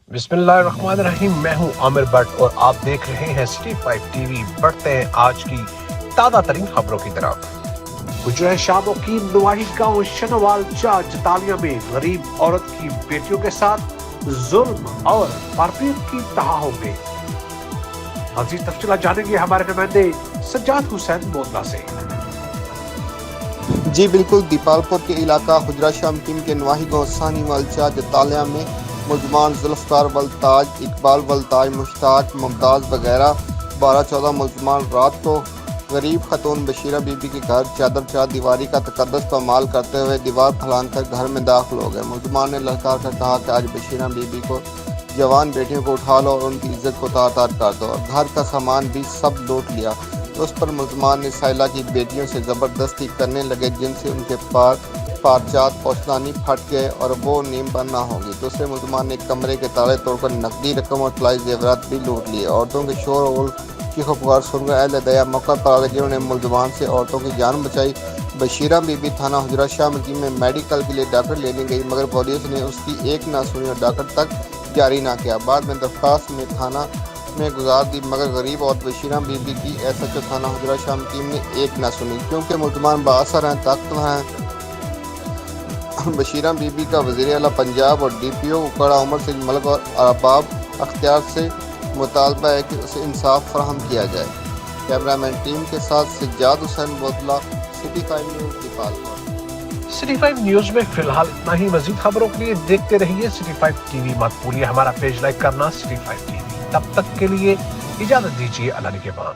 बिस्मिल्लाहिर्रहमानिर्रहीम। मैं हूं आमिर भट्ट और आप देख रहे हैं सिटी 5 टीवी। बढ़ते हैं आज की ताज़ा तरीन खबरों की तरफ। गुजरात शामों की नवाही गांव शनवाल चा जतालिया में गरीब औरत की बेटियों के साथ जुल्म और मारपीट की तहा हो गई। मज़ीद तफसीलात जानेंगे हमारे नुमाइंदे सज्जाद हुसैन मोदला से। जी बिल्कुल, दीपालपुर के इलाका हुजरा शाम टीम के नवाही गांव सानीवाल चा जतालिया में मुलजमान जुल्फ़कार वलताज, इकबाल वलताज, मुश्ताक, मुमताज़ वगैरह 12-14 मुलजमान रात को गरीब खतून बशीरा बीबी के घर चादर चार दीवारी का तकद्दस पामाल करते हुए दीवार फैलान कर घर में दाखिल हो गए। मुलजमान ने ललकार कर कहा कि आज बशीरा बीबी को जवान बेटियों को उठा लो और उनकी इज्जत को तार तार कर दो, और घर का सामान भी सब लूट लिया। उस पर मुलजमान ने साइला की बेटियों से ज़बरदस्ती करने लगे, जिनसे उनके पारचात पौछलानी फट गए और वो नीम पर ना होगी। दूसरे मुलजमान ने कमरे के ताले तोड़कर नकदी रकम और तलाई जेवरात भी लूट लिए। औरतों के शोर और चीखों पुकार सुनकर अहले दया मौका पर आ गए, जिन्होंने मुलजमान से औरतों की जान बचाई। बशीरा बीबी थाना हुजरा शाह मकीम में मेडिकल के लिए डॉक्टर लेने गई, मगर पुलिस ने उसकी एक ना सुनी और डॉक्टर तक जारी ना किया। बाद में दरख्वास्त में थाना में गुजार दी, मगर गरीब और बशीरा बीबी की एसएचओ थाना हुजरा शाह टीम ने एक ना सुनी। क्योंकि मुलजमान बाअसर हैं, ताकतवर हैं, बशीरा बीबी का वज़ीर आला पंजाब और डीपीओ उकड़ा उमर सिंह मलिक और अरबाब अख्तियार से मुतालबा है कि उसे इंसाफ फराहम किया जाए। कैमरामैन टीम के साथ सज्जाद हुसैन बोतला, city 5 news Dipalpur. City 5 news में फिलहाल इतना ही। मजीद खबरों के लिए देखते रहिए सिटी 5 टीवी। मत भूलिए हमारा पेज लाइक करना, सिटी 5 टीवी। तब तक के लिए इजाजत दीजिए, अल्लाह के बाद।